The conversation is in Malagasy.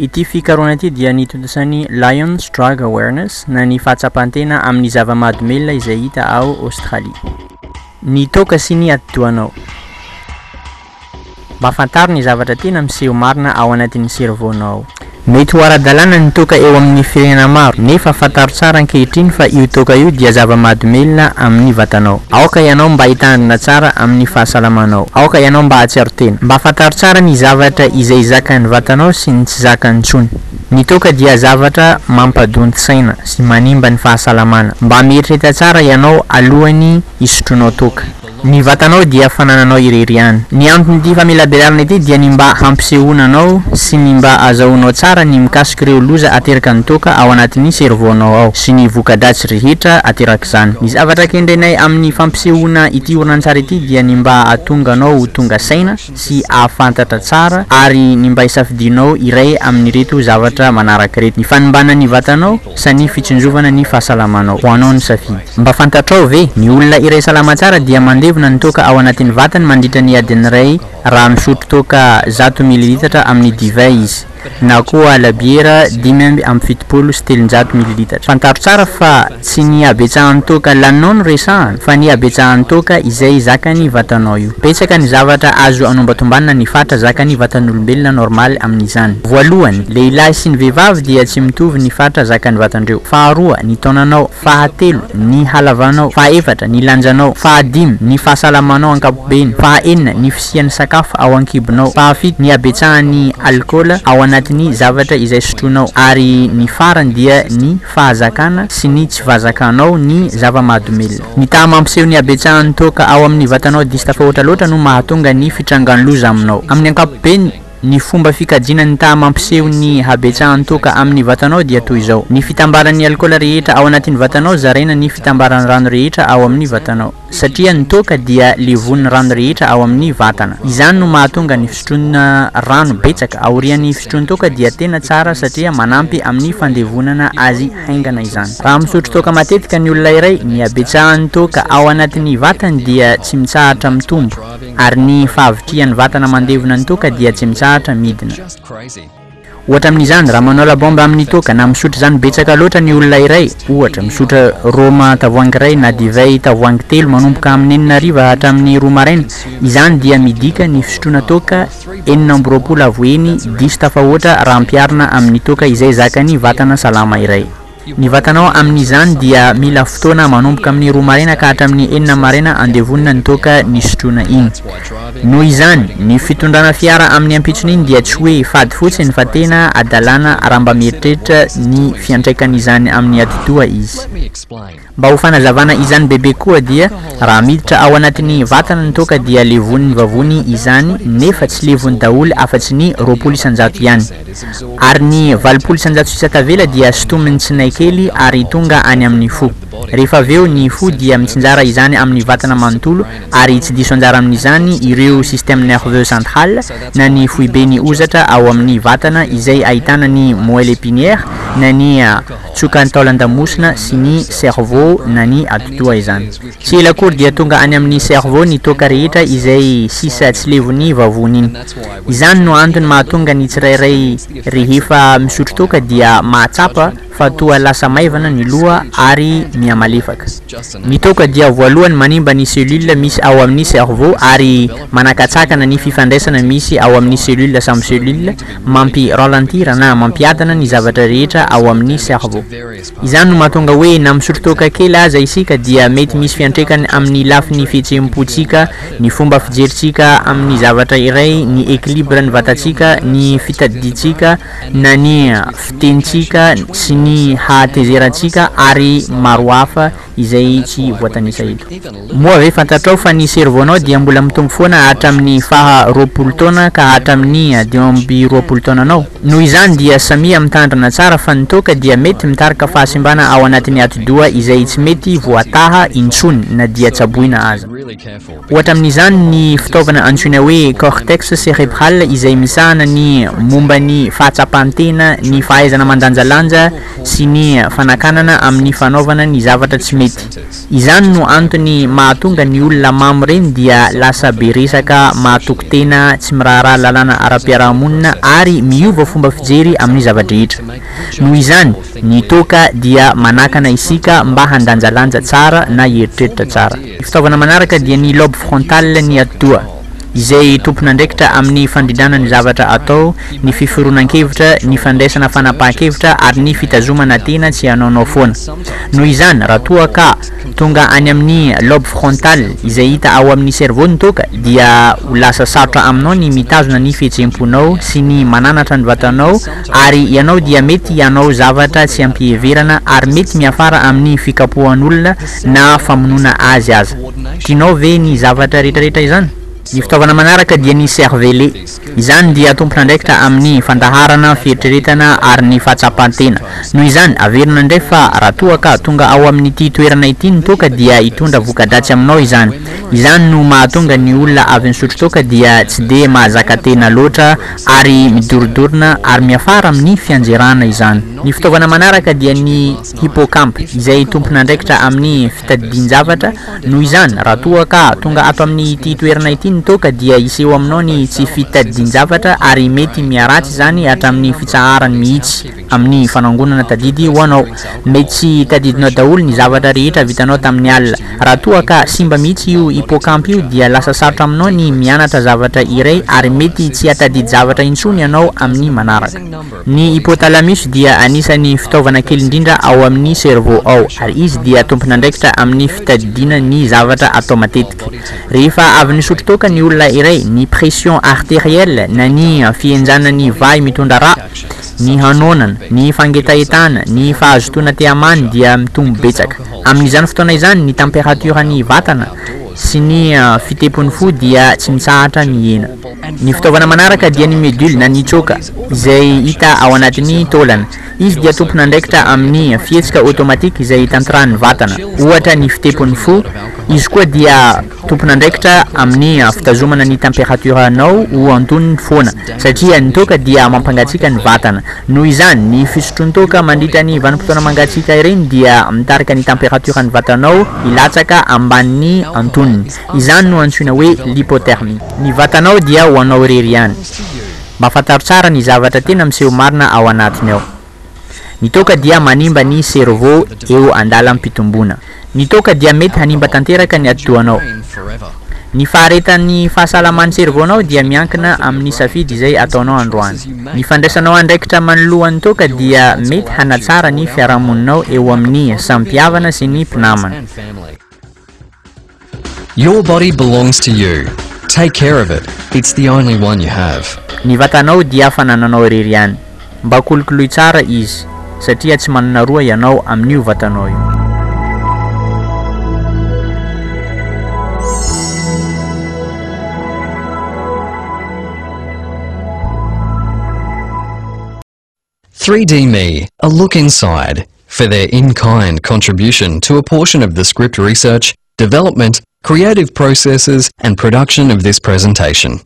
Ity fikaroana ity dia nitondrasany Lions Drug Awareness na ny fahatsapantena amin'ny zava-mahadomelona izay hita ao Australie. Ny toaka sy ny atidohanao. Mba fantaro ny zavatra tena miseho marina ao anatin'ny servonao. Mety ho ara-dalàna ny toaka eo amin'ny firenena maro, nefa fantaro tsara ankehitriny fa io toaka io dia zava-mahadomelona amin'ny vatanao. Aoka ianao mba hitandrina tsara amin'ny fahasalamanao. Aoka ianao mba hatsiaro tena. Mba fantaro tsara ny zavatra izay zakan'ny vatanao sy ny tsy zakany intsony. Ny toaka dia zavatra mampadonty saina sy manimba ny fahasalamana. Mba mieritreta tsara ianao alohany hisotronao toaka. Ny vatanao dia fanananao ireriana. Ny anton'ity famelabelarana ity dia ny mba hampisehoananao sy ny mba azahoanao tsara ny mikasika ireo loza ateraka ny toaka ao anatin'ny servonao ao sy ny vokadratsy rehetra aterak'izany. Ny zavatra kendrenay amin'ny fampisehoana ity orinantsara ity dia ny mba atonganao ho tonga saina sy ahafantatra tsara ary ny mba hisafidinao iray amin'ireto zavatra manaraka reto: ny fanimbana ny vatanao sy ny fitsinjovana ny fahasalamanao. Ho anao ny safidy. Mba fantatrao ve ny olona iray salama tsara dia mandevona ny toaka ao anatin'ny vatany mandritra ny adiny iray raha misotro toaka 100 ml amin'ny divay izy, na koa labiera 5.7 sy 300 ml. Fantaro tsara fa tsy ny abetsahan'ny toaka laninao no resahana, fa ny abetsahan'ny toaka izay zakany vatanao io. Petsaka ny zavatra azo anombatombanina ny fatra zakany vatan'olombelona normal amin'izany. Voalohany, lehilahy sy ny vehivavy dia tsy mitovy ny fatra zakany vatandreo. Faharoa, ny taonanao. Fahatelo, ny halavanao. Fahaefatra, ny lanjanao. Fahadimy, ny fahasalamanao ankapobeny. Fahaenina, ny fisian'ny sakafo ao ankibonao. Fahafito, ny abetsahan'ny alkôla ao anatin'ny zavatra izay sotronao, ary ny farany dia ny fahazakana sy ny tsy vazakanao ny zava-mahadomelona. Ny taha mampiseho ny abetsahan'ny toaka ao amin'ny vatanao diso tafahoatra loatra no mahatonga ny fitrangan'ny loza aminao. Amin'ny ankapobeny, ny fomba fikajiana ny taha mampiseho ny habetsahan'ny toaka amin'ny vatanao dia toy izao: ny fitambaran'ny alkôla rehetra ao anatin'ny vatanao zaraina ny fitambaran'ny rano rehetra ao amin'ny vatanao, satria ny toaka dia levon'ny rano rehetra ao amin'ny vatana. Izany no mahatonga ny fisotroana rano betsaka aorian'ny fisotroan'ny toaka dia tena tsara satria manampy amin'ny fandevonana azy haingana izany. Raha misotro toaka matetika ny olona iray, ny habetsahan'ny toaka ao anatin'ny vatany dia tsy mitsahatra mitombo, ary ny fahavitrian'ny vatana mandevona ny toaka dia tsy mitsahatra midina. Ohatra amin'izany, raha manao labomba amin'ny toaka na misotro zany betsaka loatra ny olona iray, ohatra misotra roma tavoahangy iray na divay tavoahangy 3 manomboka amin'ny 9 hatramin'ny 2 maraina, izany dia midika ny fisotroana toaka 420 avoeny diso tafahoatra raha ampiarina amin'ny toaka izay zakany vatana salama iray. Ny vatanao amin'izany dia mila fotoana manomboka amin'ny 2 maraina ka hatramin'ny 4 maraina andevonina ny toaka ny sotroana iny. Noho izany, ny fitondrana fiara amin'ny ampitsony iny dia tsy hoe fady fotsiny fa tena adalana raha mba mieritreritra ny fiantraikany izany amin'ny atidoha izy. Mba ho fanazavana izany bebe koa dia raha miditra ao anatin'ny vatana ny toaka dia levon'ny vavony izany, nefa tsy levony daholo afa-tsy ny 20 isan-jato ihany, ary ny 20 isan-jato sisa tavela dia sotominy tsinaikely ary tonga any amin'ny fo. Rehefa aveo ny fo dia mitsinjara izany amin'ny vatana manontolo, ary tsy diso anjara amin'izany ireo système nerveux central na ny foibeny ozatra ao amin'ny vatana izay ahitana ny moelle épinière na ny tsokany taolan-damosina sy ny cerveau na ny atidoha izany. Tsy ela akory dia tonga any amin'ny cerveau ny toaka rehetra izay sisa tsy levony vavony iny. Izany no antony mahatonga ny tsirairay rehefa misotro toaka dia mahatsapa fa toa lasa maivana ny loha ary miamalefaka. Ny toaka dia voalohany manimba ny cellule misy ao amin'ny cerveau ary manakatsakana ny fifandraisana misy ao amin'ny cellule samy cellule, mampi-ralentir na mampiadana ny zavatra rehetra ao amin'ny cerveau. Izany no mahatonga hoe na misotro toaka kely aza isika dia mety misy fiantraikany amin'ny lafiny fihetseham-potsika, ny fomba fijerintsika amin'ny zavatra iray, ny équilibre ny vatatsika, ny fitadiditsika na ny fitenitsika sy ny hahatezerantsika ary maro hafa izay tsy voatanisa eto. Moa ve fantatrao fa ny servonao dia mbola mitombo foana hatramin'ny faha 20 taona ka hatramin'ny 20 taonanao. Noho izany dia samia mitandrina tsara fa ny toaka dia mety mitarika fahasimbana ao anatin'ny atidoha izay tsy mety voataha intsony na dia tsaboina aza. Ohatra amin'izany ny fitaovana antsoina hoe cortex cérébral izay misahana ny momba ny fahatsapantena, ny fahaizana mandanjalanja sy ny fanakanana amin'ny fanaovana ny zavatra tsy mety mety. Izany no antony mahatonga ny olona mamo reny dia lasa be resaka, mahatoky tena, tsy miraharaha lalàna ara-piarahamonina ary miova fomba fijery amin'ny zavadrehetra. Noho izany ny toaka dia manakana isika mba handanjalanja tsara na heritreritra tsara. Fitaovana manaraka dia ny lobe frontal ny atoa, izay tompon'andraikitra amin'ny fandrindrana ny zavatra atao, ny fiforonan-kevitra, ny fandraisana fanapahan-kevitra ary ny fitazomana tena tsy hanaonao foana. Noho izany raha toaka tonga any amin'ny lobe frontal izay hita ao amin'ny cerveau ny toaka dia ho lasa sarotra aminao ny mitazona ny fihetsem-ponao sy ny mananatra ny vatanao, ary ianao dia mety ianao zavatra tsy ampiheverana ary mety miafara amin'ny fikapohan'olona na famonoana azy aza. Tianao ve ny zavatra rehetrarehetra izany? Ny fitaovana manaraka dia ny cervelet. Izany dia tompon'andraikitra amin'ny fandaharana, fieritreretana ary ny fahatsapantena. Noho izany averina indray fa raha toaka tonga ao amin'ity toerana ity ny toaka dia hitondra vokadratsy aminao izany. Izany no mahatonga ny olona avy nisotro toaka dia tsy de mahazaka tena loatra ary midorodorona ary miafara amin'ny fianjerana izany. Ny fitaovana manaraka dia ny hippocampe izay tompon'andraikitra amin'ny fitadidian-javatra. Noho izany raha toaka tonga ato amin'ity toerana ity ny toaka dia iseho aminao ny tsy fitadidian-javatra ary mety miaratsy zany hatramin'ny fitsaharany mihitsy amin'ny fanangonana tadidy ho anao. Mety tsy tadidinao daholo ny zavatra rehetra vitanao tamin'ny alina. Raha toaka simba mihitsy io hippocampe io dia lasa sarotra aminao ny mianatra zavatra iray ary mety tsy hatadidy zavatra intsony ianao amin'ny manaraka. Ny hypothalamus dia anisan'ny fitaovana kely indrindra ao amin'ny cerveau ao ary izy dia tompon'andraikitra amin'ny fitadidiana ny zavatra atao matetika. Rehefa avy nisotro toaka ny olona iray, ny pression artérielle na ny fihenjanany vai mitondra rà, ny hanonana, ny fangetahetana, ny fahazotoana te-hamany dia mitombo betsaka. Amin'izany fotoana izany ny température-ny vatana sy ny fitepon'ny fo dia tsy mitsahatra mihena. Ny fitaovana manaraka dia ny médule na ny tsoka izay hita ao anatin'ny taolana. Izy dia tompon'andraikitra amin'ny fihetsika automatique izay tantrahan'ny vatana, ohatra ny fitepon'ny fo. Izy koa dia tompon'andraikitra amin'ny fitazomana ny température-nao ho antonony foana satria ny toaka dia mampangatsiaka ny vatana. Noho izany ny fisotroantoaka mandritra ny vanim-potoana mangatsiaka ireny dia mitarika ny température-ny vatanao hilatsaka ambanin'ny antonony. Izany no antsoina hoe l'hypothermie. Ny vatanao dia ho anao irery ihany. Mba fantaro tsara ny zavatra tena miseho marina ao anatiny ao. Ny toaka dia manimba ny cerveau eo andala ampitomboana. Ny toaka dia mety hanimba tanteraka ny atoanao. Ny faharetan'ny fahasalaman'ny cerveau-nao dia miankina amin'ny safidy izay ataonao androany. Ny fandraisanao andraikitra manoloan'ny toaka dia mety hanatsara ny fiarahamoninao eo amin'ny sampihavana sy ny mpinamana. Your body belongs to you. Take care of it. It's the only one you have. Ny vatanao dia fanananao irery ihany. Mba kolokoloy tsara izy satria tsy manana roa ianao amin'io vatanao io. Me, a look inside, for their in-kind contribution to a portion of the script research, development, creative processes and production of this presentation.